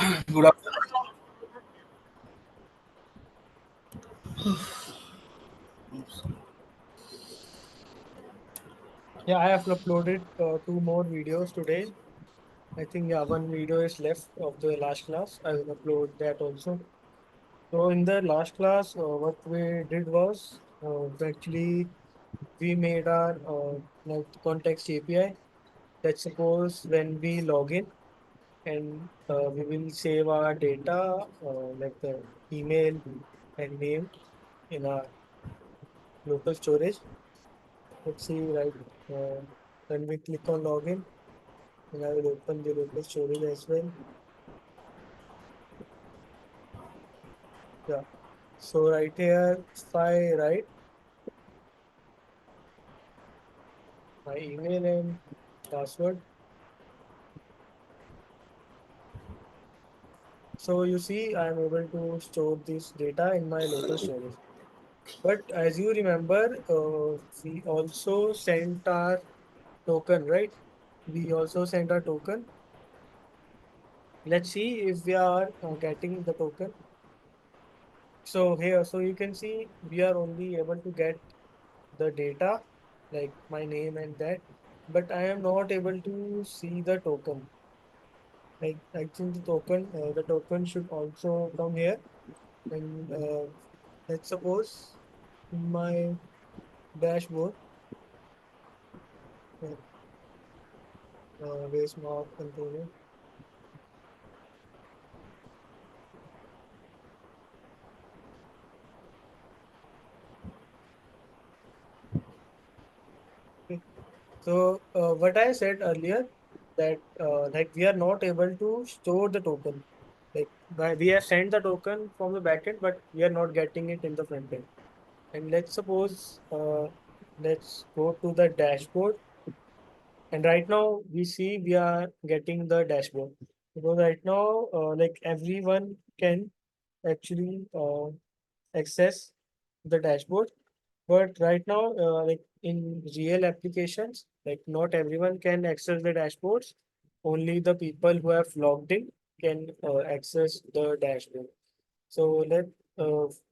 Good afternoon. Yeah, I have uploaded two more videos today. I think yeah, one video is left of the last class. I will upload that also. So in the last class, what we did was actually we made our like context API. Let's suppose when we log in and we will save our data like the email and name in our local storage. Let's see, right? Uh, when we click on login, and I will open the local storage as well. Yeah. So right here, if I write my email and password, so you see I am able to store this data in my local storage. But as you remember, we also sent our token, right? We also sent our token. Let's see if we are getting the token. So here, so you can see we are only able to get the data, like my name and that, but I am not able to see the token. Like I think the token should also come here. And let's suppose in my dashboard, base mark controller. Okay. So what I said earlier that like we are not able to store the token. Like we have sent the token from the backend, but we are not getting it in the front end. And let's suppose let's go to the dashboard. And right now we see we are getting the dashboard because right now like everyone can actually access the dashboard. But right now, like in real applications, like not everyone can access the dashboards. Only the people who have logged in can access the dashboard. So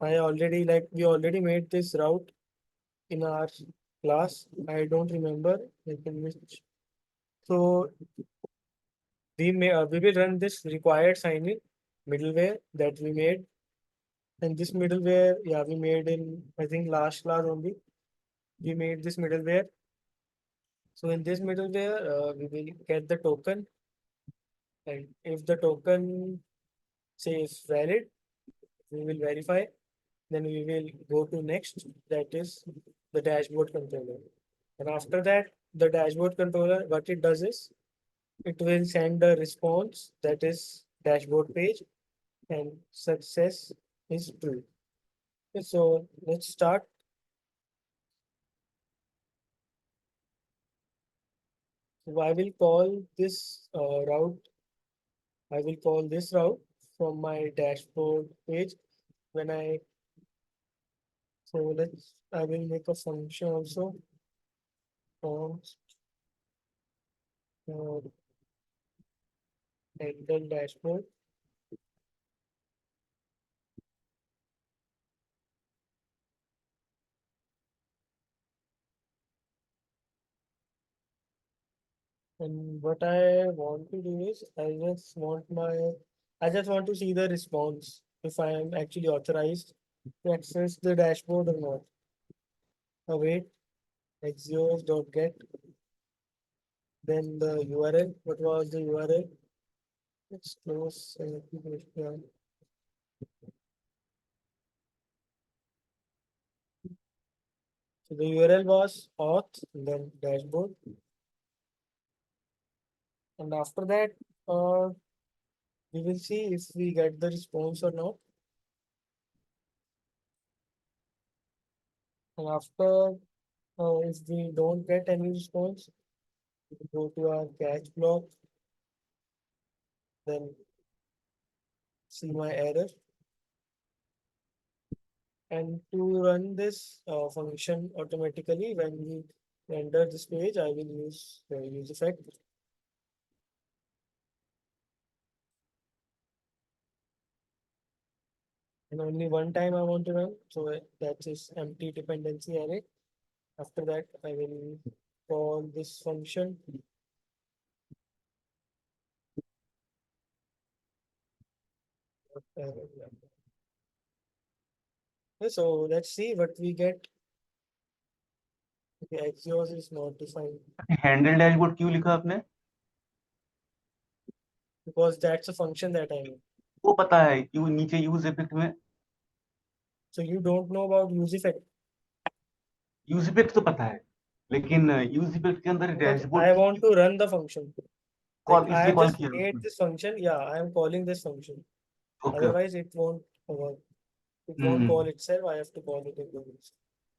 I already like we already made this route in our class. I don't remember like in which. So we will run this required sign in middleware that we made. And this middleware, yeah, we made in I think last class only. We made this middleware. So in this middleware, we will get the token, and if the token says valid, we will verify. Then we will go to next, that is the dashboard controller. And after that, the dashboard controller, what it does is it will send a response that is dashboard page and success is true. Okay, so let's start. So I will call this route. I will call this route from my dashboard page when I will make a function also from uh, handle dashboard. And what I want to do is I just want to see the response if I am actually authorized to access the dashboard or not. Await get, then the URL. What was the URL? Let's close. Yeah. So the URL was auth, then dashboard, and after that, we will see if we get the response or not. And after, if we don't get any response, we go to our catch block, then see my error. And to run this function automatically when we render this page, I will use use effect. and only one time I want to run. So that is empty dependency array. After that, I will call this function. So let's see what we get. The Axios is not defined handle dashboard क्यों लिखा आपने? because that's a function that I made. वो पता है, you नीचे use effect में So you don't know about use effect use effect तो पता है, लेकिन यूज इफेक्ट के अंदर because डैशबोर्ड I की want to run the function. Like call I इसलिए have कॉल just किया made उसने. this function. Yeah, I am calling this function. Okay okay. Otherwise, it won't work. It won't call itself. I have to call it again.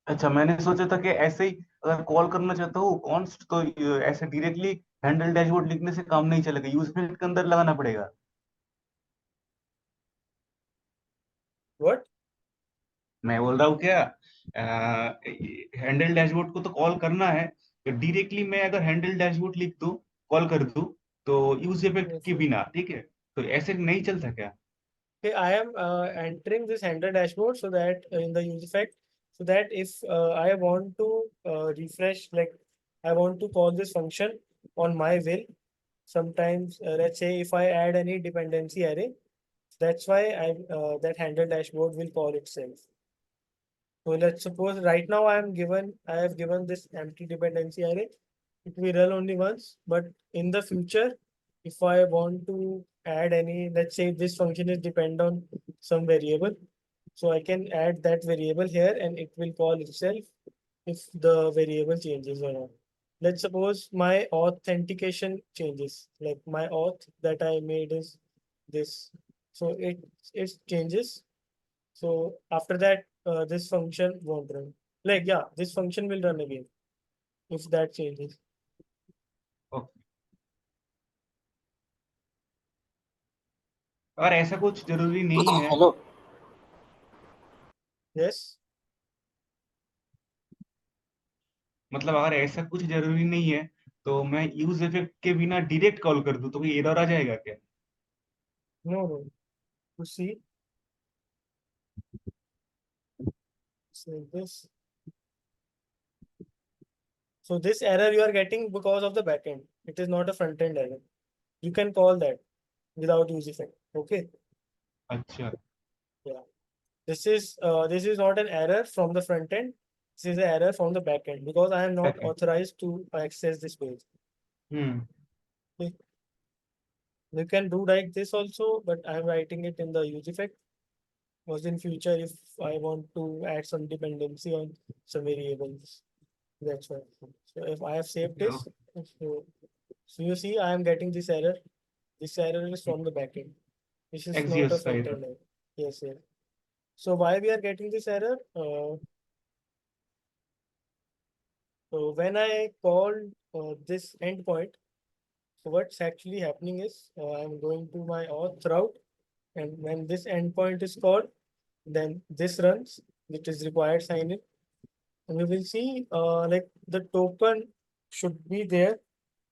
अच्छा, मैंने सोचा था कि ऐसे ही अगर कॉल करना चाहता हूँ कॉन्स्ट तो ऐसे डायरेक्टली हैंडल डैशबोर्ड लिखने से काम नहीं चलेगा, यूज इफेक्ट के अंदर लगाना पड़ेगा. What? मैं बोल रहा हूँ क्या, हैंडल डैशबोर्ड को तो कॉल करना है, तो डायरेक्टली मैं अगर हैंडल डैशबोर्ड लिख दूं, कॉल कर दूं, तो यूज इफेक्ट Yes, के yes. बिना, ठीक है, तो ऐसे नहीं चलता क्या? Okay, I am entering this handler dashboard so that in the use effect, so that if I want to refresh, like I want to call this function on my will. Sometimes, let's say if I add any dependency array, that's why that handler dashboard will call itself. So let's suppose right now I have given this empty dependency array. It will run only once, but in the future, if I want to add any, let's say this function is depend on some variable, so I can add that variable here and it will call itself if the variable changes or not. Let's suppose my authentication changes, like my auth that I made is this. So it changes, so after that, this function won't run. Like, yeah, this function will run again if that changes. Okay. और ऐसा कुछ जरूरी नहीं है, hello. Yes. मतलब अगर ऐसा कुछ जरूरी नहीं है तो मैं यूज इफेक्ट के बिना डायरेक्ट कॉल कर दूं तो कोई एरर आ जाएगा क्या? No, no. You see, so this. So this error you are getting because of the backend. It is not a front end error. You can call that without use effect. Okay. अच्छा. Yeah. This is not an error from the front end. This is an error from the back end because I am not okay. authorized to access this page. Hmm. Okay. You can do like this also, but I'm writing it in the use effect. Was in future if I want to add some dependency on some variables. That's why. So if I have saved this, so you see I am getting this error. This error is from the backend. This is not a एक्सियस का front error. end error. Yes, yes. So why we are getting this error? So when I called this endpoint, so what's actually happening is I'm going to my auth route, and when this endpoint is called, then this runs, which is required sign in. And we will see like the token should be there,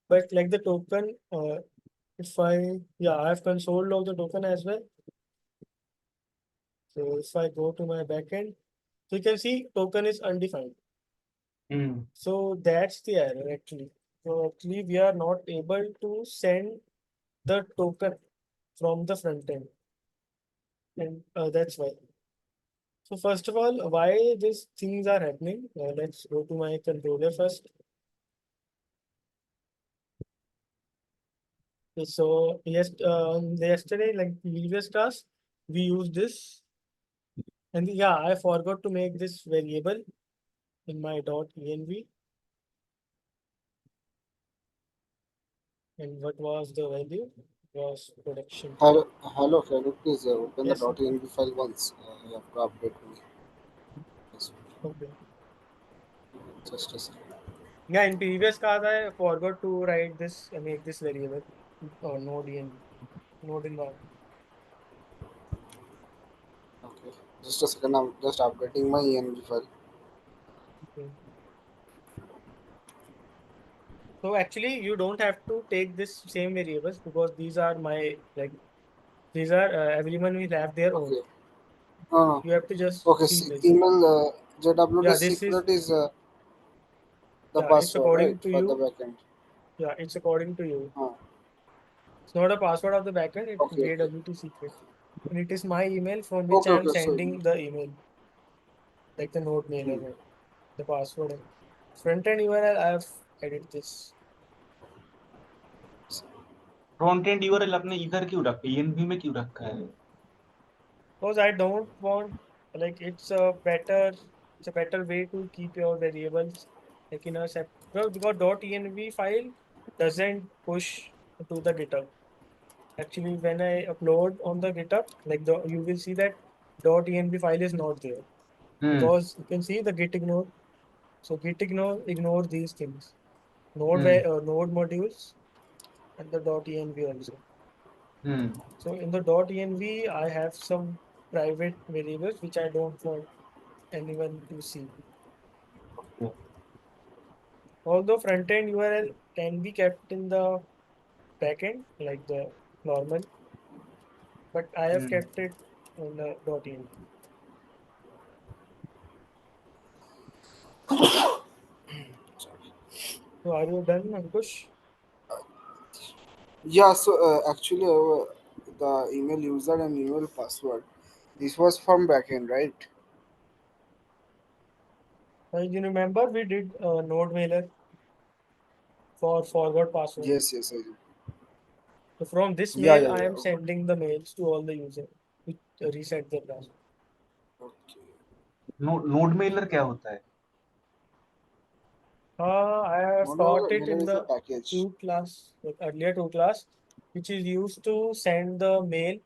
but like the token, if yeah, I have console log the token as well. So if I go to my backend, so you can see token is undefined. Hmm. So that's the error actually. So actually we are not able to send the token from the front end, and that's why. So first of all, why these things are happening? Let's go to my controller first. Okay, so yes, yesterday, like previous class, we used this, and yeah, I forgot to make this variable in my .env. And what was the value? Was production. Hello, can you please open the Yes. .env file once? You have to update me. Yes. Okay. Just a second. Yeah, in previous class, I forgot to write this and make this variable or node env, node environment. Okay. Just a second. I'm just updating my env file. Okay. So actually, you don't have to take this same variables because these are my like these are everyone will have their own. Okay. No, You have to just no. Okay, see this. email JWT Yeah, this is, secret is the yeah, it's password, right, according to for the you. backend. Yeah, it's according to you. Uh, It's not a password of the backend, it's okay, okay, JWT secret. And it is my email from which okay, I am okay. So sending the email, like the node hmm. mailer, the password. Front end URL, I have added this. Front end URL आपने इधर क्यों रखा है, ENV में क्यों रखा है? Because I don't want, like, it's a better way to keep your variables like in a because .env file doesn't push to the GitHub. Actually, when I upload on the GitHub, like you will see that .env file is not there hmm. because you can see the git ignore. So git ignore these things. Hmm. Node modules and the .env also. Hmm. So in the .env, I have some private variables which I don't want anyone to see. Although front-end URL can be kept in the backend, like the normal, but I have hmm. kept it in the .env. So are you done, Ankush? Yeah. So actually, the email user and email password. This was from backend, right? You remember we did a node mailer for forward password. Yes, yes, I do. So from this Yeah, mail, yeah, I yeah. am sending the mails to all the users to reset their password. Okay. Node Mailer क्या होता है? I have taught Mono it mailer in is a the package. two class, like earlier two class, which is used to send the mail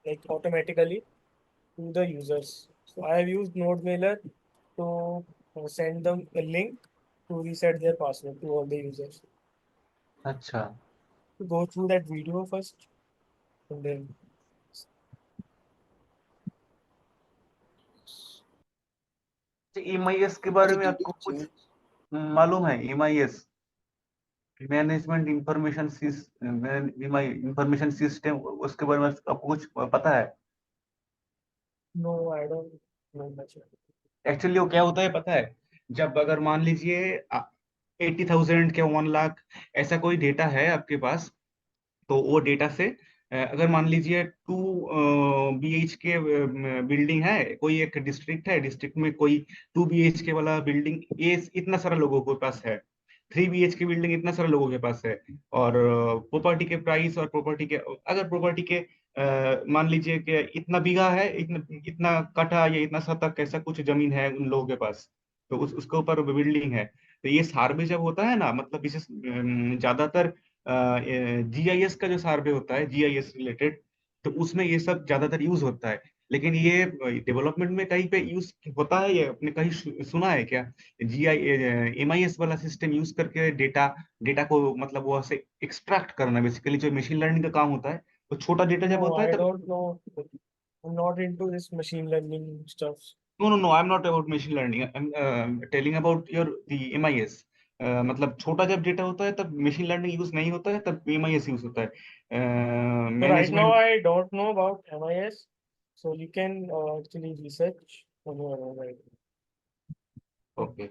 like automatically to the users. So I have used Node Mailer to send them a link to reset their password to all the users. अच्छा. To go through that video first, and then MIS के बारे अच्छा, में did आपको it कुछ change? मालूम है? MIS, management information information system, उसके बारे में आपको कुछ पता है? no, I don't know much. Actually वो क्या होता है पता है? जब अगर मान लीजिए 80,000 क्या 1 लाख ऐसा कोई डेटा है आपके पास, तो वो डेटा से अगर मान लीजिए 2 BHK बिल्डिंग है, कोई एक डिस्ट्रिक्ट है, डिस्ट्रिक्ट में कोई 2 BHK वाला बिल्डिंग, ये इतना सारा लोगों के पास है, 3 BHK बिल्डिंग इतना सारा लोगों के पास है, और प्रॉपर्टी के प्राइस और प्रॉपर्टी के, अगर प्रॉपर्टी के मान लीजिए कि इतना बीघा है, इतना इतना कट्ठा या इतना शतक ऐसा कुछ जमीन है उन लोगों के पास, तो उसके ऊपर बिल्डिंग है, तो ये सर्वे जब होता है ना, मतलब विशेष ज्यादातर जीआईएस का जो सर्वे होता है, जीआईएस रिलेटेड, तो उसमें ये सब ज्यादातर यूज होता है। लेकिन ये डेवलपमेंट में कहीं पे यूज होता है, ये आपने कहीं सुना है क्या? जीआई एमआईएस वाला सिस्टम यूज करके डेटा डेटा को मतलब वो से एक्सट्रैक्ट करना, बेसिकली जो मशीन लर्निंग का काम होता है, तो छोटा डेटा जब No, होता है I तब। don't know. I'm not into this machine learning stuff. No no no, I am not about machine learning, I am telling about your the MIS. मतलब छोटा जब डेटा होता है तब मशीन लर्निंग यूज नहीं होता है, तब एमआईएस यूज होता है, So right now management. I don't know about MIS, so you can actually research on your own. Right? Okay.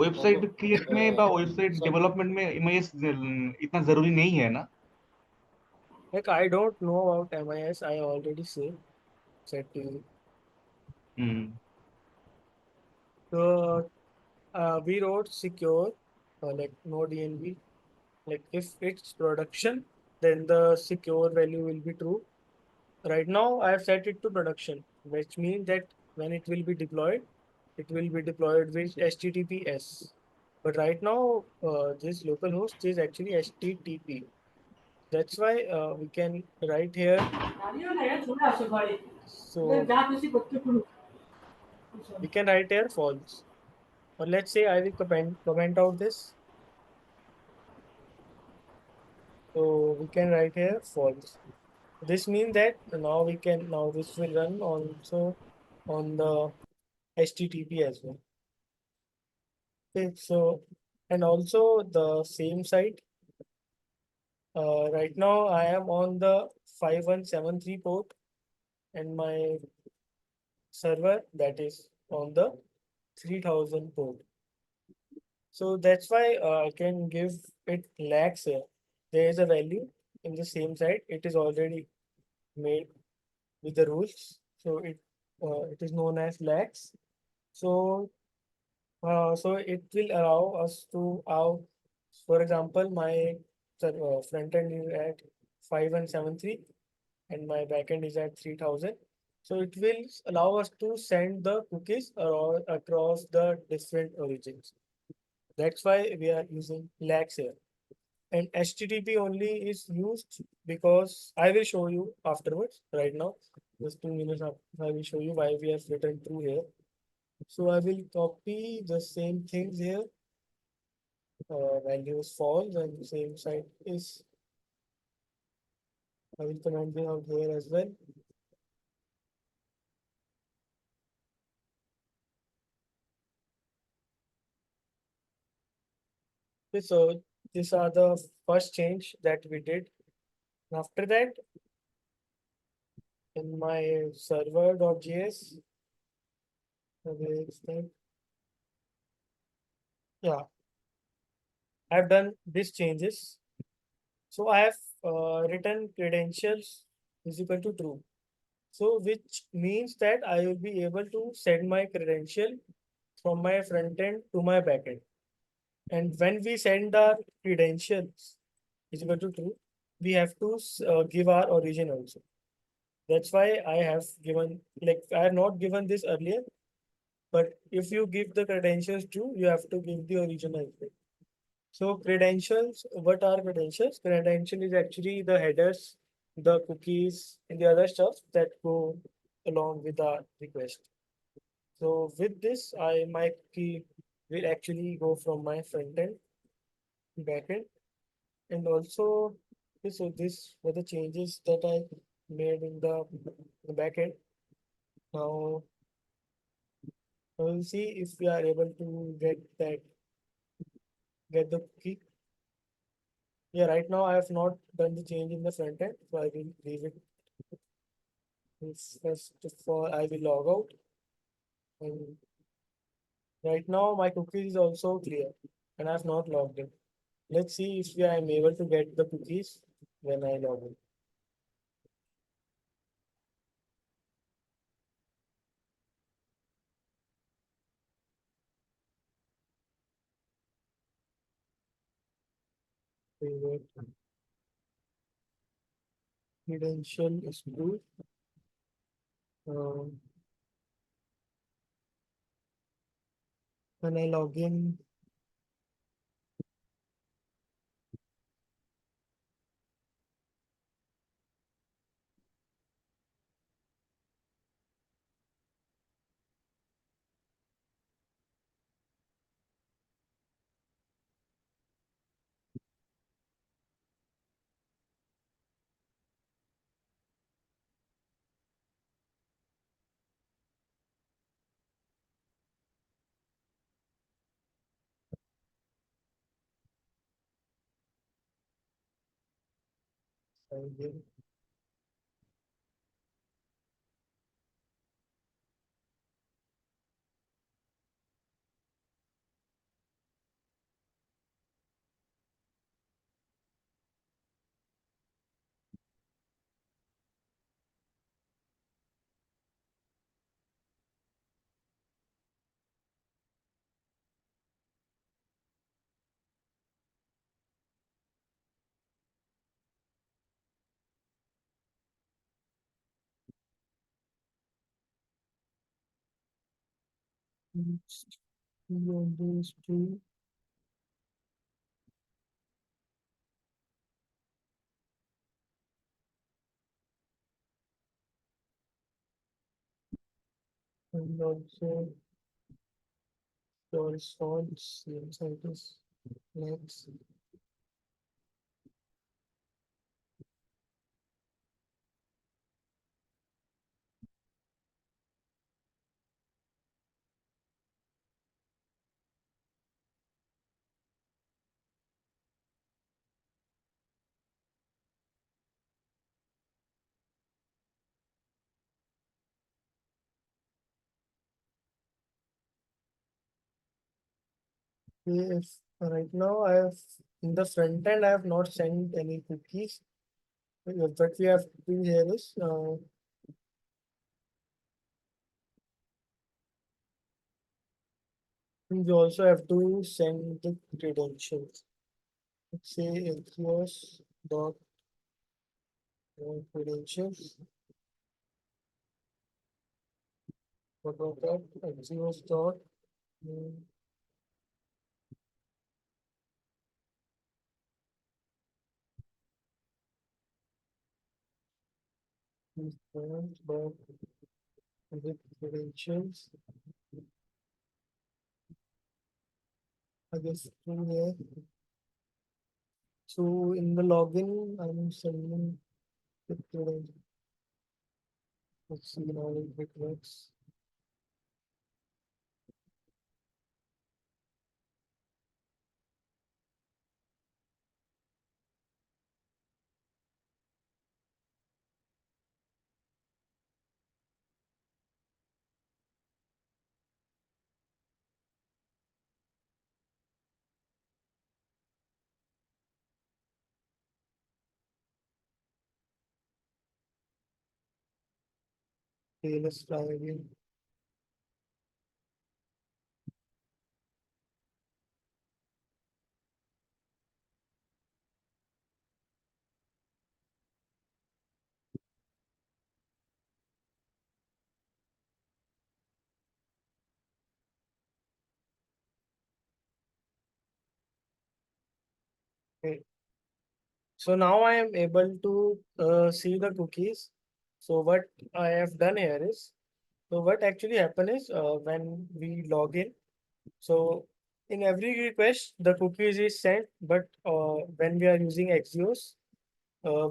Website Hello. Create में या वेबसाइट So डेवलपमेंट में एमआईएस इतना जरूरी नहीं है ना? Like I don't know about MIS. I already said to you. Hmm. So we wrote secure like node env. Like if it's production, then the secure value will be true. Right now, I have set it to production, which means that when it will be deployed with HTTPS. But right now, this localhost is actually HTTP. That's why we can write here. So we can write here false. Or let's say I will comment out this. So we can write here false. This means that now this will run also on the HTTP as well. Okay, so and also the same site Right now I am on the 5173 port, and my server that is on the 3000 port. So that's why I can give it lakhs here. There is a value in the same side. It is already made with the rules. So it is known as lakhs. So so it will allow us to for example, my front end is at 5173 and my backend is at 3000. So it will allow us to send the cookies across the different origins. That's why we are using lakhs here. And HTTP only is used because I will show you afterwards. Right now, just 2 minutes after, I will show you why we have written through here. So I will copy the same things here. Value is false and the same side is, I will comment it out here as well. Okay, so these are the first change that we did. After that, in my server.js, where is that? Yeah, I've done these changes. So I have written credentials is equal to true. So which means that I will be able to send my credential from my front end to my back end. And when we send our credentials is equal to true, we have to give our origin also. That's why I have given, like I have not given this earlier, but if you give the credentials true, you have to give the origin as well. So credentials, what are credentials? Credential is actually the headers, the cookies, and the other stuff that go along with the request. So with this, my key will actually go from my front end to back end, and also so this were the changes that I made in the back end. Now I will see if we are able to get the key. Yeah, right now I have not done the change in the front end, so I will leave it. First of all, I will log out, and right now my cookies is also clear, and I have not logged in. Let's see if I am able to get the cookies when I log in. Favorite credential is true. Um, when I log in, sign in. Next, on these two, and also your response, same site is next. If right now I have in the front end I have not sent any cookies. What we have to do here is we also have to send the credentials. Let's say exos dot credentials. What about that? Exos dot dot with credentials. I guess through here. So in the login, I'm sending the credentials. Let's see how it works. Okay, let's try again. Okay. So now I am able to see the cookies. So what I have done here is, so what actually happen is when we log in, so in every request the cookies is sent, but when we are using Axios,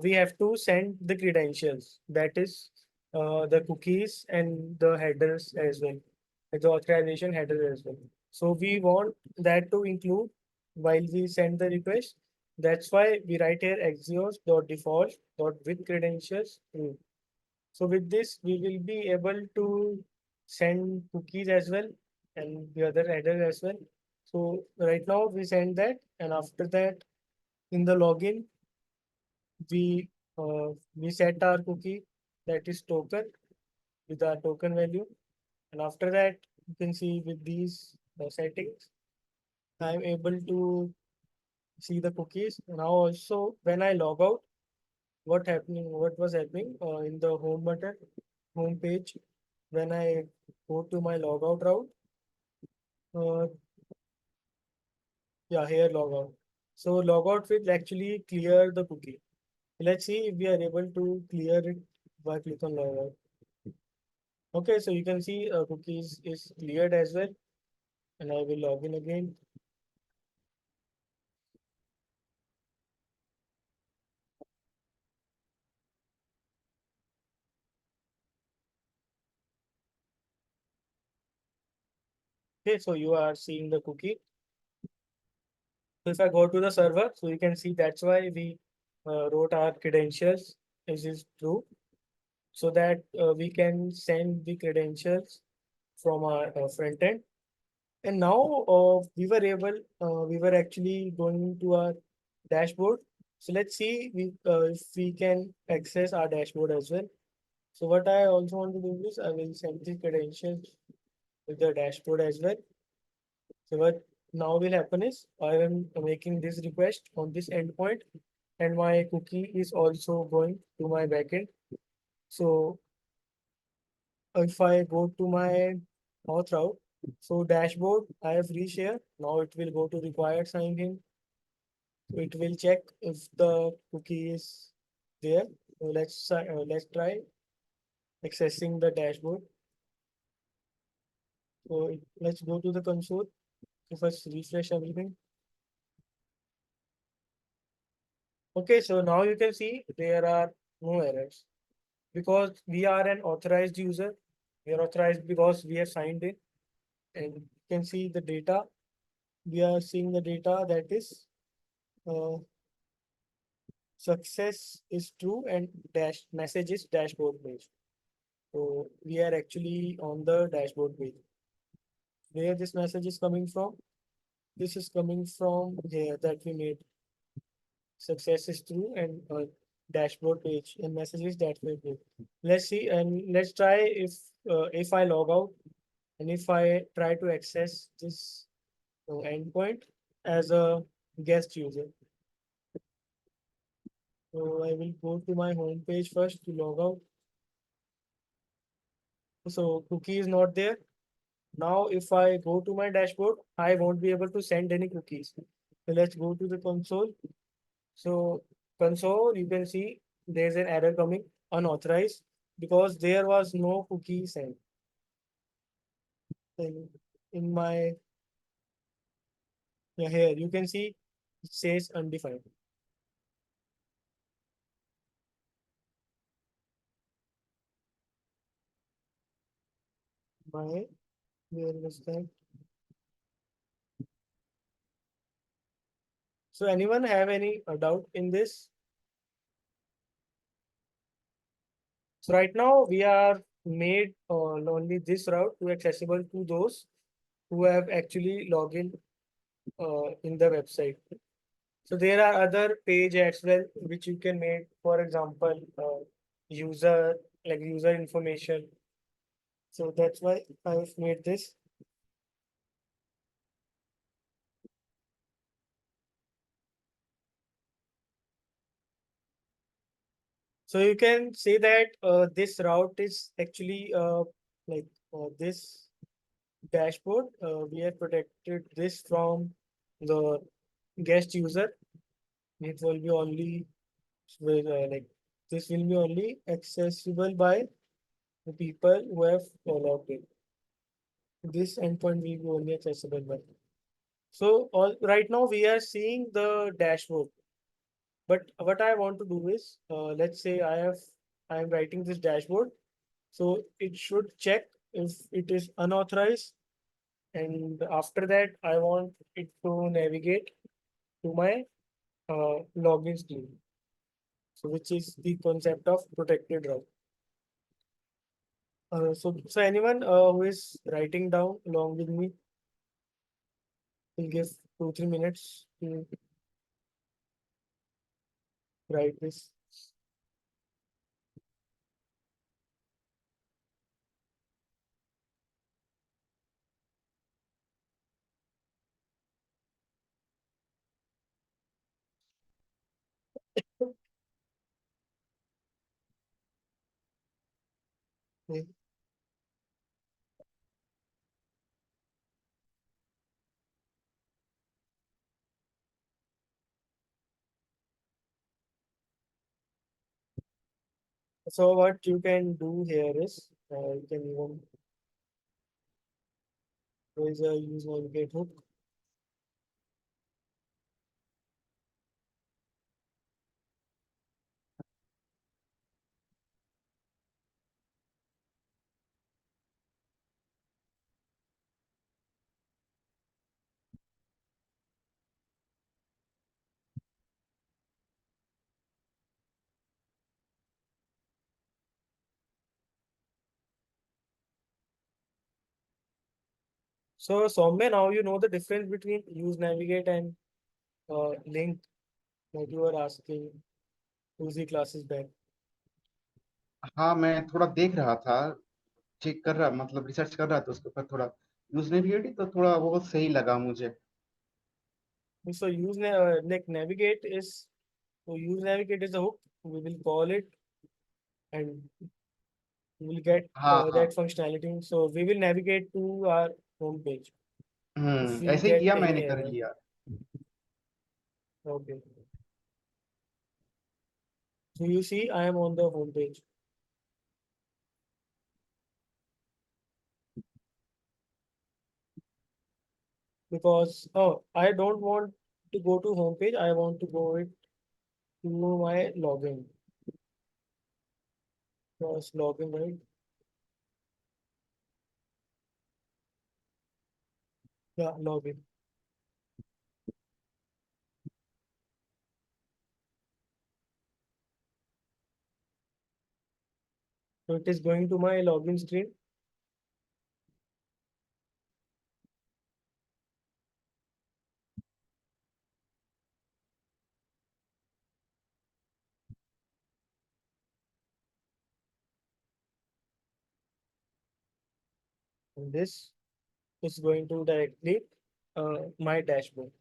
we have to send the credentials. That is the cookies and the headers as well, the authorization header as well. So we want that to include while we send the request. That's why we write here axios dot default dot with credentials true. So with this, we will be able to send cookies as well and the other header as well. So right now we send that, and after that, in the login, we set our cookie, that is token, with our token value, and after that you can see with these settings I'm able to see the cookies. Now also when I log out, what was happening in the home button, home page, when I go to my logout route, uh, yeah, here logout. So logout will actually clear the cookie. Let's see if we are able to clear it by click on logout. Okay, so you can see cookies is cleared as well, and I will log in again. Okay, so you are seeing the cookie. So if I go to the server, so you can see that's why we wrote our credentials is true, so that we can send the credentials from our front end. And now we were actually going to our dashboard. So let's see if we can access our dashboard as well. So what I also want to do is I will send the credentials with the dashboard as well. So what now will happen is I am making this request on this endpoint, and my cookie is also going to my backend. So if I go to my auth route, so dashboard I have reached here. Now it will go to required sign in. So it will check if the cookie is there. So let's try accessing the dashboard. So let's go to the console. So first refresh everything. Okay, so now you can see there are no errors because we are an authorized user. We are authorized because we have signed in, and you can see the data. We are seeing the data that is uh, success is true and dash message is dashboard page. So we are actually on the dashboard page. Where this message is coming from? This is coming from here that we made success is true and dashboard page and messages that we did. Let's see and let's try if I log out and if I try to access this endpoint as a guest user. So I will go to my home page first to log out. So cookie is not there. Now if I go to my dashboard, I won't be able to send any cookies. So let's go to the console. So console, you can see there's an error coming unauthorized because there was no cookie sent. In, in my yeah, here you can see it says undefined. My where was that? So anyone have any doubt in this? So right now we are made only this route to accessible to those who have actually logged in the website. So there are other page as well which you can make. For example, user user information. So that's why I've made this. So you can say that this route is actually like this dashboard. We have protected this from the guest user. It will be only like this will be only accessible by the people who have logged in. This endpoint will be only accessible by. So all right now we are seeing the dashboard. But what I want to do is, let's say I am writing this dashboard, so it should check if it is unauthorized, and after that I want it to navigate to my login screen. So which is the concept of protected route. So anyone who is writing down along with me will give 2 3 minutes to write this. Okay. So what you can do here is you can even raise a use navigate hook. So Soumya, now you know the difference between use navigate and link that you were asking 2Z classes back. हाँ, मैं थोड़ा देख रहा था, check कर रहा, मतलब research कर रहा था उसके ऊपर थोड़ा। यूज नेविगेट तो थोड़ा बहुत सही लगा मुझे। So like navigate is so use navigate is a hook. We will call it and we will get हाँ हाँ। that functionality. So we will navigate to our home page if we ऐसे ही get किया, मैंने any कर error. लिया। Okay. So you see, I am on the home page because I don't want to go to home page. I want to go it to my login. First login, right? Yeah, login. So it is going to my login screen. And this is going to directly my dashboard.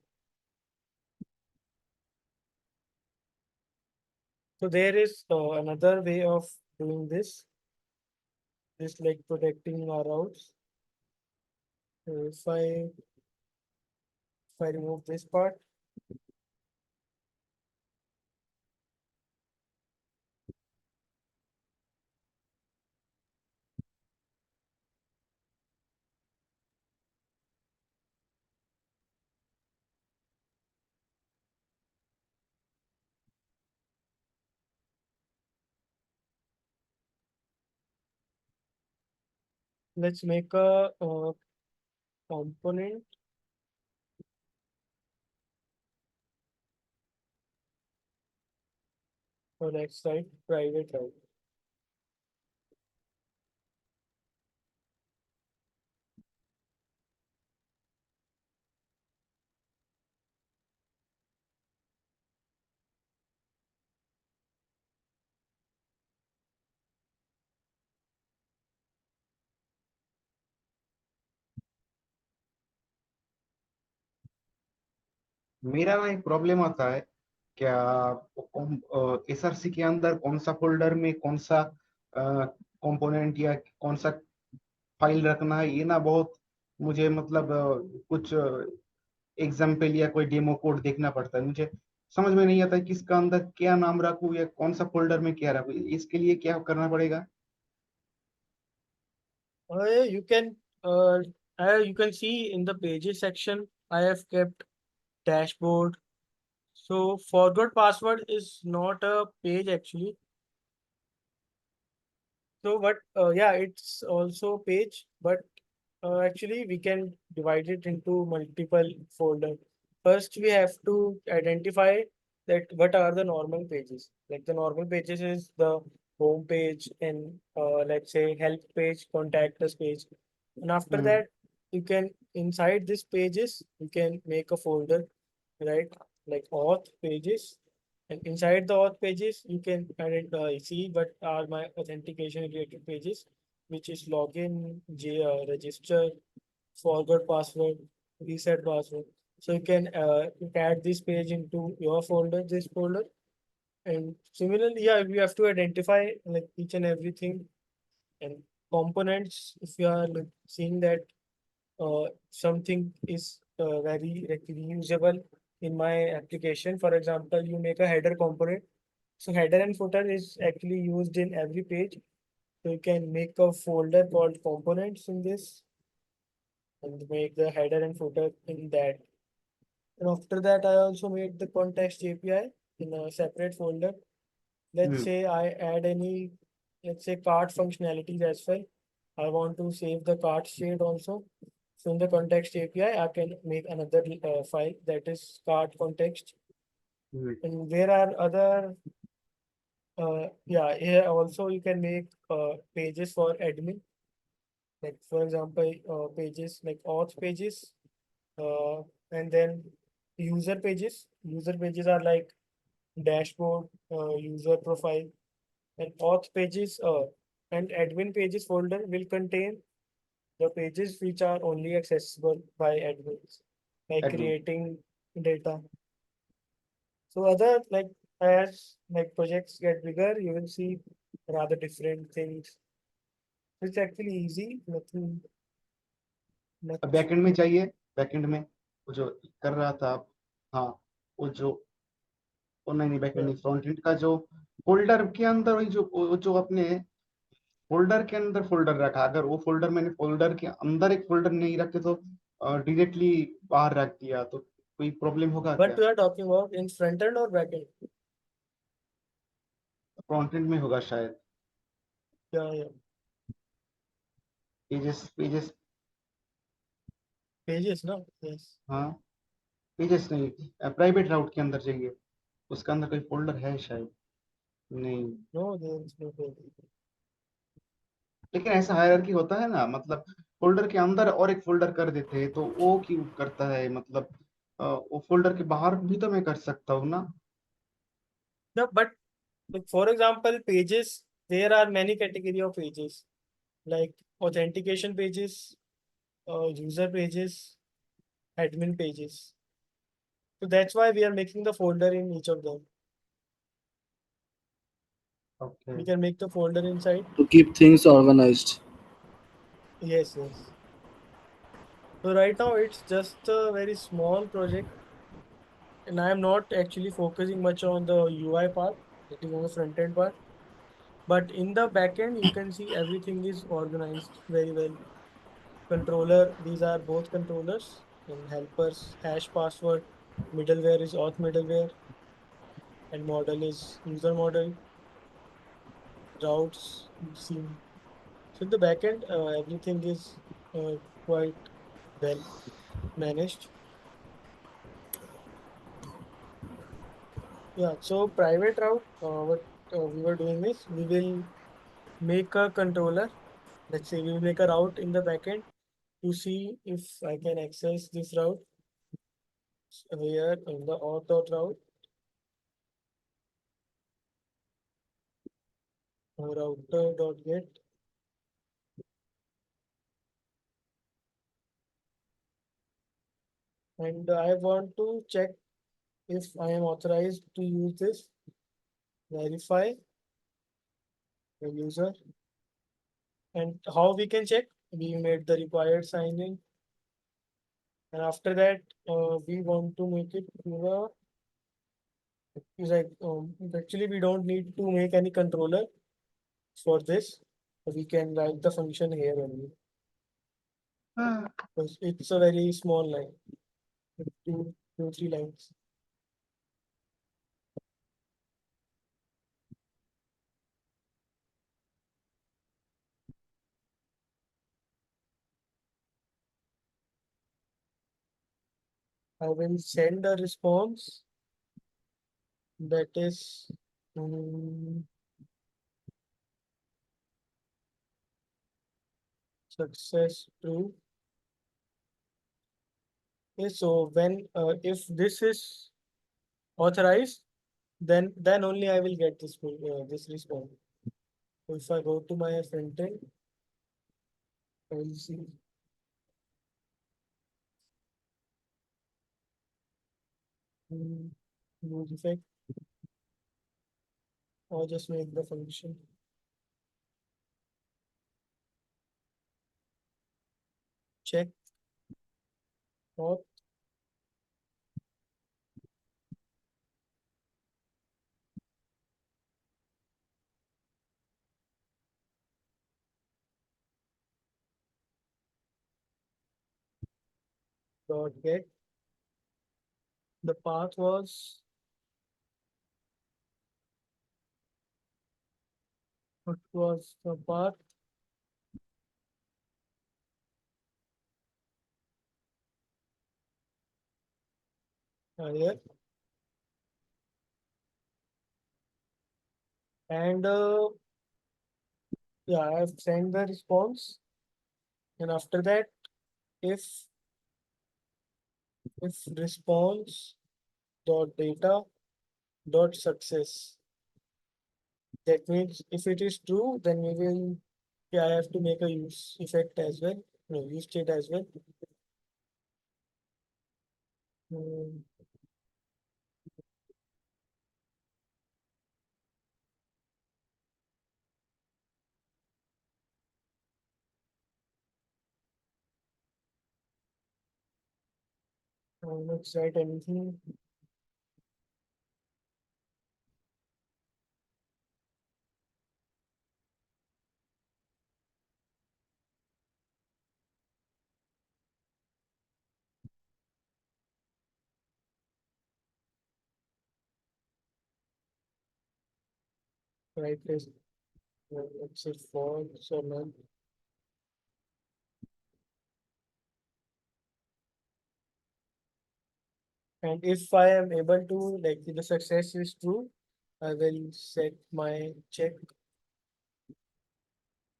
So there is another way of doing this, just like protecting our routes. So if I remove this part, let's make a component for that site private route. मेरा ना एक problem आता है क्या, SRC के अंदर कौन सा फोल्डर में कौन सा कंपोनेंट या कौन सा फाइल रखना है, ये ना बहुत मुझे मतलब कुछ एग्जाम्पल या कोई डेमो कोड देखना पड़ता है। मुझे समझ में नहीं आता है किसका अंदर क्या नाम रखूँ या कौन सा फोल्डर में क्या रखूँ। इसके लिए क्या करना पड़ेगा? You can uh, you can see in the pages section, I have kept dashboard. So forgot password is not a page actually. So but yeah, it's also page, but actually we can divide it into multiple folder. First, we have to identify that what are the normal pages. Like the normal pages is the home page and let's say help page, contact us page. And after hmm. that, you can inside this pages, you can make a folder, right? Like auth pages. And inside the auth pages, you can see what are my authentication related pages, which is login, register, forgot password, reset password. So you can add this page into your folder, this folder. And similarly, yeah, we have to identify like each and everything and components. If you are like, seeing that something is very like, reusable in my application. For example, you make a header component. So header and footer is actually used in every page. So you can make a folder called components in this and make the header and footer in that. And after that, I also made the context API in a separate folder. Let's hmm. say I add any, let's say cart functionalities as well. I want to save the cart state also. So in the context API, I can make another file that is cart context. Hmm. And there are other, yeah, here also you can make pages for admin. Like for example, pages like auth pages, uh, and then user pages. User pages are like dashboard, user profile, and auth pages and admin pages folder will contain the pages which are only accessible by admins, like admin. creating data. So other like as like projects get bigger, you will see rather different things. It's actually easy, nothing अब much. Backend में जाइए। Backend में वो जो कर रहा था आप, हाँ, वो जो, वो नहीं नहीं, बैकएंड Yeah. नहीं, फ्रंट एंड का जो फोल्डर के अंदर वही जो वो जो अपने फोल्डर के अंदर फोल्डर रखा, अगर वो फोल्डर मैंने फोल्डर के अंदर एक फोल्डर नहीं रखे तो डायरेक्टली बाहर रख दिया तो कोई प्रॉब्लम होगा But क्या? we are talking about in front end or back end. Front end में होगा शायद। Yeah, yeah. Pages pages, Pages, no? Yes. हाँ, पेजेस नहीं, प्राइवेट राउट के अंदर जाइए, उसके अंदर कोई फोल्डर है शायद। नहीं, No, there is no page. लेकिन ऐसा हायरार्की होता है ना, मतलब फोल्डर के अंदर और एक फोल्डर कर देते हैं तो वो क्यों करता है, मतलब वो फोल्डर के बाहर भी तो मैं कर सकता हूँ ना। No, but like, for example, pages, there are many category of pages, like authentication pages. user pages, admin pages. So that's why we are making the folder in each of them. Okay. We can make the folder inside. To keep things organized. Yes, yes. So right now it's just a very small project, and I am not actually focusing much on the UI part, that is on the front end part. But in the backend, you can see everything is organized very well. Controller, these are both controllers and helpers, hash password, middleware is auth middleware, and model is user model, routes, you've seen. So in the backend, everything is quite well managed. Yeah, so private route, what we were doing is we will make a controller. Let's say we will make a route in the backend to see if I can access this route here in the auth route, router.get, and I want to check if I am authorized to use this, verify the user, and how we can check? We made the required sign in, and after that, we want to make it to the, it's like actually we don't need to make any controller for this. We can write the function here only. Because it's a very small line, two, 3 lines. I will send a response that is success true. Okay, so when if this is authorized, then only I will get this response. So if I go to my front end, I will see. No defect, or just make the function check auth dot get. The path was, what was the path? Here, and yeah, I have sent the response, and after that, if response dot data dot success, that means if it is true, then we will, yeah, I have to make a use effect as well, no, use state as well. Hmm, let's write anything. Right, let's say for so none. And if I am able to, like, if the success is true, I will set my check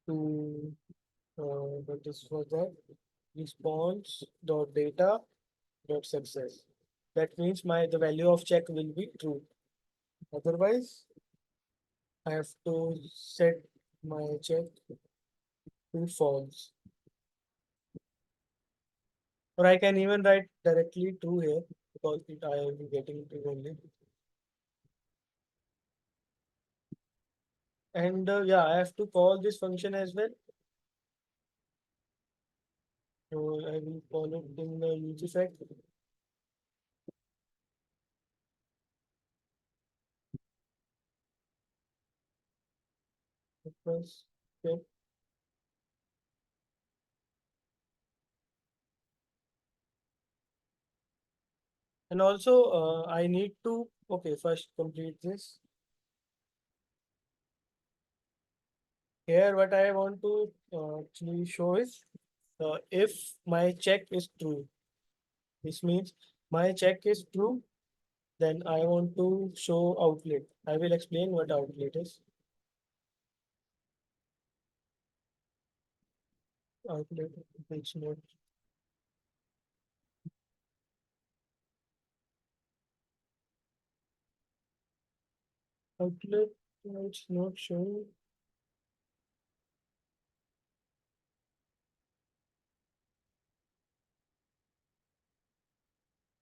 to what is for that, response dot data dot success. That means the value of check will be true. Otherwise, I have to set my check to false. Or I can even write directly true here because I will be getting true only. And yeah, I have to call this function as well. So I will call it in the use effect. Plus, okay. And also, I need to, okay, first complete this. Here, what I want to actually show is if my check is true. This means my check is true, then I want to show outlet. I will explain what outlet is. Outlet, page note. Outlet, it's not showing.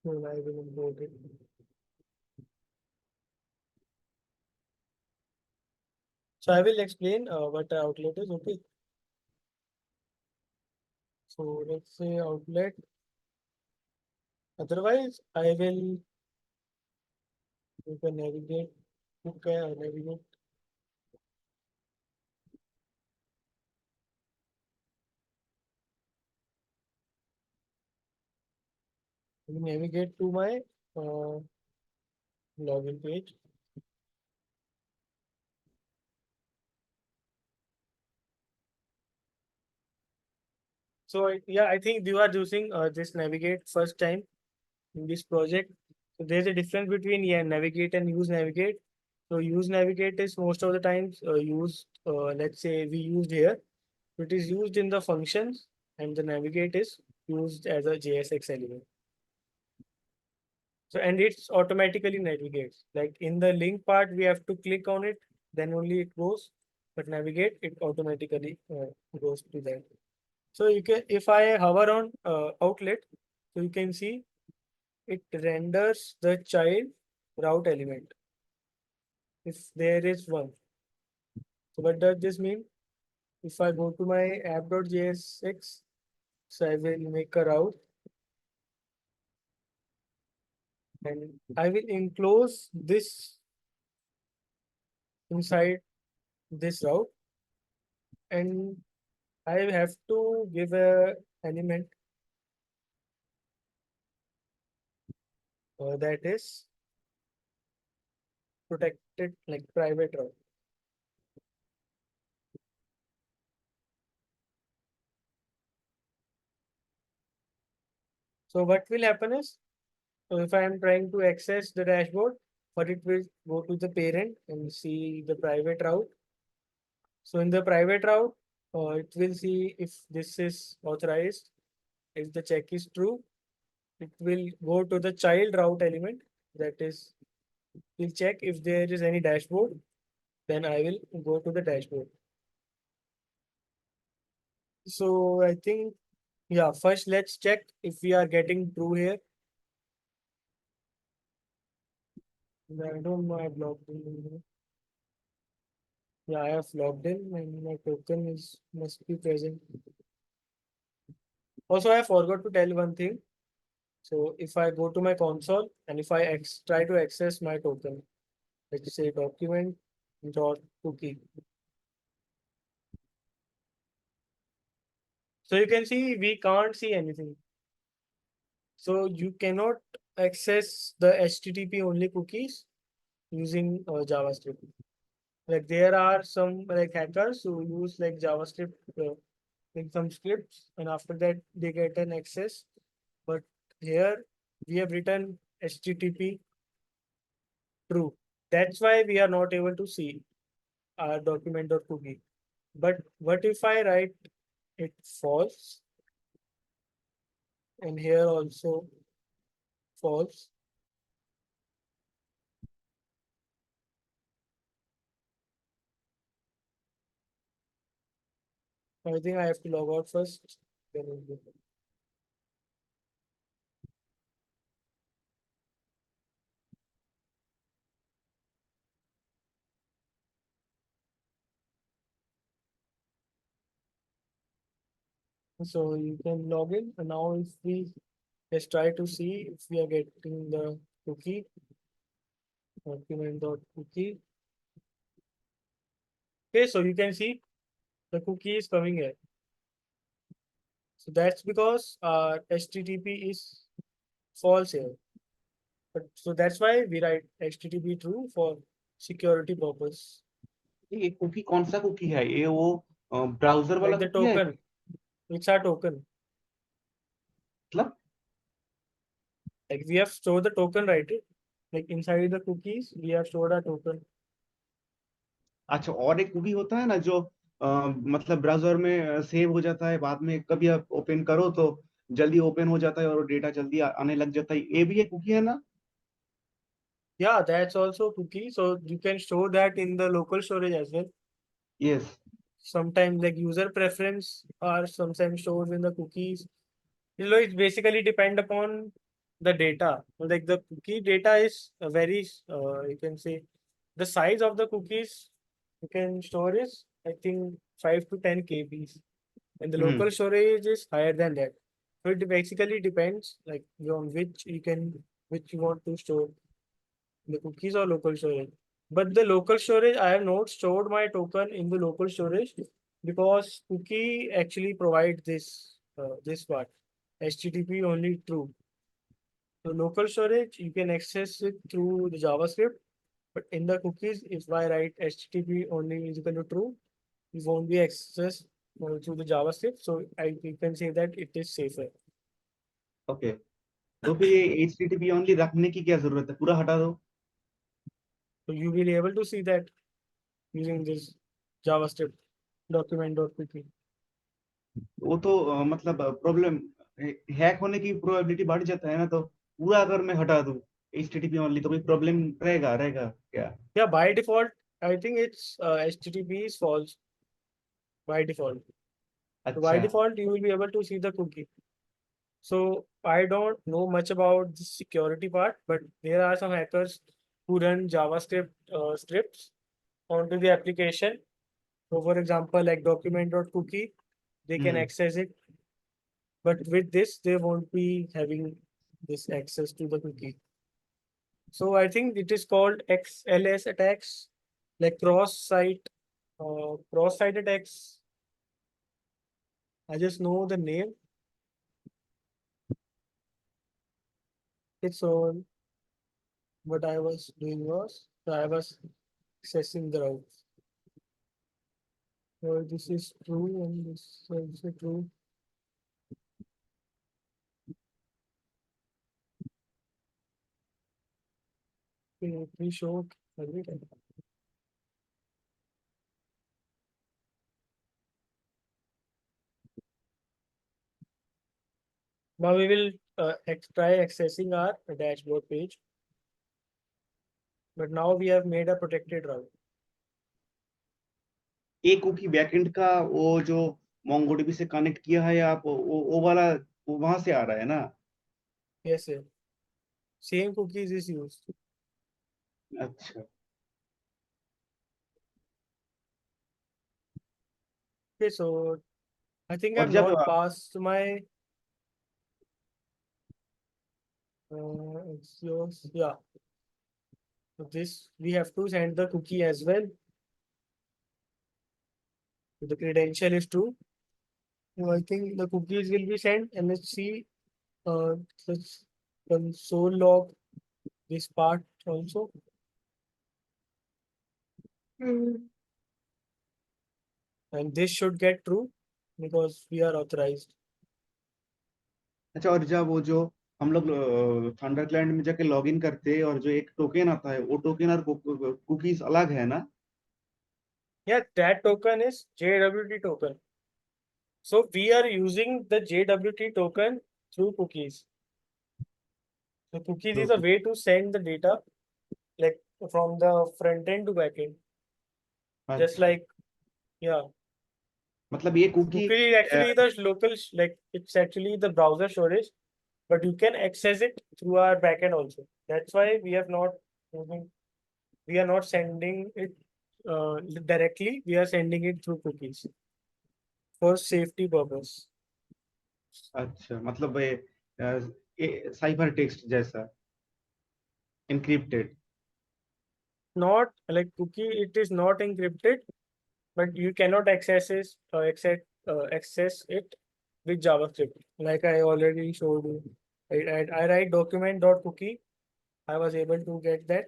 No, I will import it. So I will explain what the outlet is. Okay. So let's say outlet. Otherwise, I will you can navigate. Okay, navigate. You navigate to my login page. So yeah, I think you are using this navigate first time in this project. So there's a difference between yeah navigate and use navigate. So use navigate is most of the times used. Let's say we used here. It is used in the functions, and the navigate is used as a JSX element. So and it's automatically navigates. Like in the link part, we have to click on it, then only it goes. But navigate, it automatically goes to that. So you can, if I hover on outlet, so you can see it renders the child route element if there is one. So what does this mean? If I go to my app.jsx, so I will make a route and I will enclose this inside this route and I have to give a element that is protected like private route. So what will happen is, so if I am trying to access the dashboard, but it will go to the parent and see the private route. So in the private route, it will see if this is authorized. If the check is true, it will go to the child route element. That is, will check if there is any dashboard. Then I will go to the dashboard. So I think, yeah, first let's check if we are getting true here. I don't know, I've logged in. Yeah, I have logged in and my token is must be present. Also, I forgot to tell one thing. So if I go to my console and if I try to access my token, let's say document dot cookie. So you can see we can't see anything. So you cannot access the HTTP only cookies using JavaScript. Like there are some like hackers who use like JavaScript in some scripts, and after that they get an access. But here we have written HTTP true. That's why we are not able to see our document or cookie. But what if I write it false and here also false? I think I have to log out first. Then we'll go. So you can log in. And now if we let's try to see if we are getting the cookie, document.cookie. Okay, so you can see the cookie is coming here. So that's because HTTP is false here. But so that's why we write HTTP true for security purpose. ये cookie कौन सा cookie है? ये वो browser वाला Like the cookie है token, it's our token. मतलब? Like we have stored the token, right? Like inside the cookies, we have stored a token. अच्छा, और एक कुकी होता है ना जो मतलब ब्राउजर में सेव हो जाता है, बाद में कभी आप ओपन करो तो जल्दी ओपन हो जाता है और डेटा जल्दी आने लग जाता है, ये भी एक कुकी है ना? Yeah, that's also cookie. So you can store that in the local storage as well. Yes. Sometimes like user preference are sometimes stored in the cookies. It's basically depend upon the data. Like the cookie data is a very you can say the size of the cookies you can store is I think 5 to 10 kbs, and the hmm. local storage is higher than that. So it basically depends like on which you want to store the cookies or local storage. But the local storage, I have not stored my token in the local storage because cookie actually provide this part. HTTP only true. So local storage you can access it through the JavaScript, but in the cookies, if I write HTTP only is equal to true, it won't be accessed through the JavaScript. So you can say that it is safer. Okay. तो फिर ये HTTP only रखने की क्या जरूरत है? पूरा हटा दो. So you will be able to see that using this JavaScript document.pt. वो तो मतलब प्रॉब्लम, हैक होने की प्रोबेबिलिटी बढ़ जाता है ना, तो पूरा अगर मैं हटा दूं HTTP ओनली तो कोई प्रॉब्लम रहेगा रहेगा क्या? Yeah, by default, I think it's HTTP is false by default. So by अच्छा. default, you will be able to see the cookie. So I don't know much about the security part, but there are some hackers who run JavaScript scripts onto the application. So for example, like document.cookie, they can hmm. access it, but with this, they won't be having this access to the cookie. So I think it is called XLS attacks, like cross-site attacks. I just know the name. It's on what I was doing was so I was accessing the route. So this is true and this is also true. Okay, please show every time. Now we will try accessing our dashboard page. But now we have made a protected route. एक cookie backend का वो जो MongoDB से connect किया है आप, वो वाला वो वहां से आ रहा है ना? Yes, sir. Same cookies is used. अच्छा. Okay, so I think और I've जब not passed my it's yours. Yeah. So this we have to send the cookie as well. So the credential is true. So I think the cookies will be sent and let's see let's console log this part also. And this should get true because we are authorized. अच्छा, और जब वो जो हम लोग thunder client में जाके log in करते हैं और जो एक टोकन आता है, वो टोकन और कुकीज अलग है ना? Yeah, that token is JWT token. So we are using the JWT token through cookies. So cookies is a तो way to send the data like from the front end to back end. Just अच्छा, like yeah, मतलब ये cookie. cookie is actually the local like it's actually the browser storage, but you can access it through our backend also. That's why we are not sending it directly. We are sending it through cookies for safety purpose. अच्छा, मतलब ये cyber text जैसा, encrypted. Not like cookie, it is not encrypted, but you cannot access it with JavaScript. Like I already showed you. I write document.cookie. I was able to get that.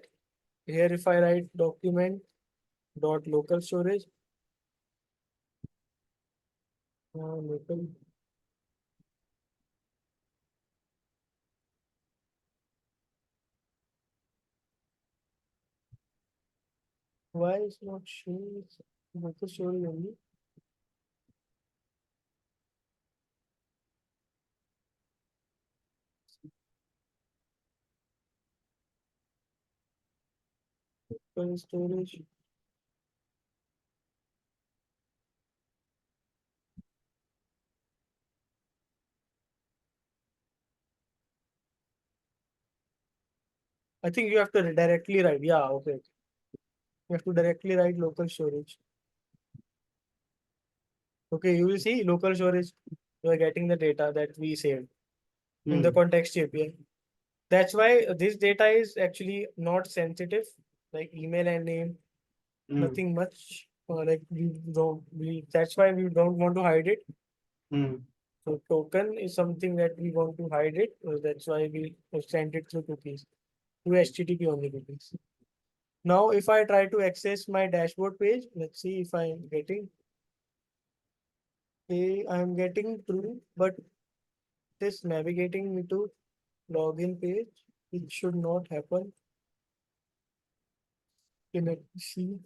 Here, if I write document.local storage, local, why is not showing local storage only? Local storage. I think you have to directly write. Yeah, okay. You have to directly write local storage. Okay, you will see local storage. You are getting the data that we saved in the hmm context API. That's why this data is actually not sensitive, like email and name, hmm nothing much. Like that's why we don't want to hide it. Hmm So token is something that we want to hide it. That's why we send it through cookies, through HTTP only cookies. Now, if I try to access my dashboard page, let's see if I'm getting. Okay, I'm getting true, but it is navigating me to login page. It should not happen. Okay, let me see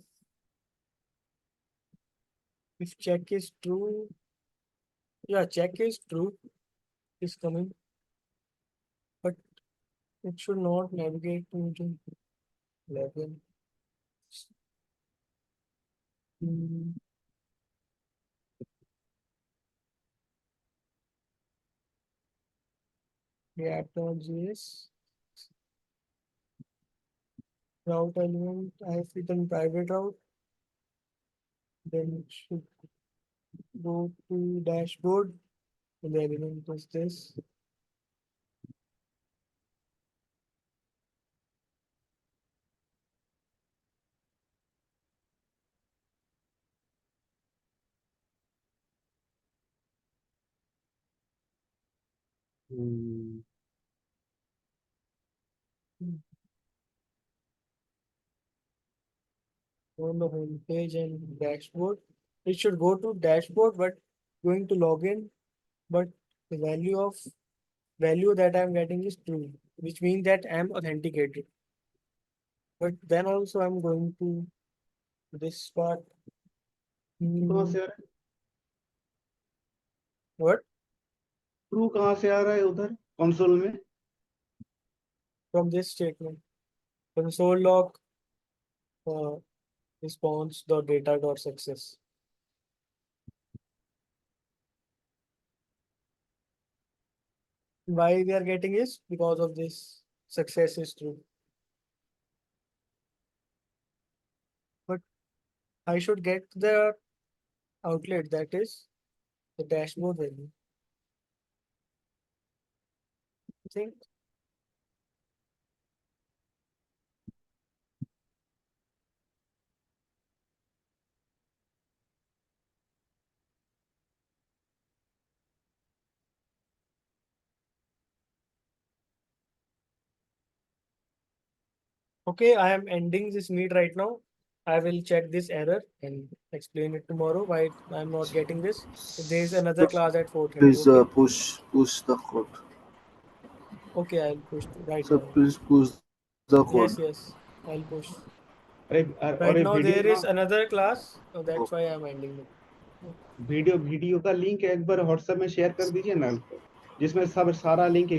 if check is true. Yeah, check is true. Is coming, but it should not navigate me to login. Hmm, React.js route element. I have written private route. Then it should go to dashboard. And the element is this. Hmm Hmm. On the home page and dashboard. It should go to dashboard, but going to login, but the value that I'm getting is true, which means that I'm authenticated. But then also I'm going to this part. कहाँ Hmm, से आ रहा है? what? True कहाँ से आ रहा है उधर console में? From this statement. Console log uh, response dot data dot success. Why we are getting is because of this success is true. But I should get the outlet that is the dashboard value. I think okay, I am ending this meet right now. I will check this error and explain it tomorrow why I'm not getting this. There is another class at 4:30. Please Okay. push the code. Okay, I'll push right So now. please push the code. Yes, yes, I'll push. अरे और Right ये now video there ना, is another class, so Oh, that's why I'm ending it. Video video का link एक बार WhatsApp में share कर दीजिए ना, जिसमें सब सारा लिंक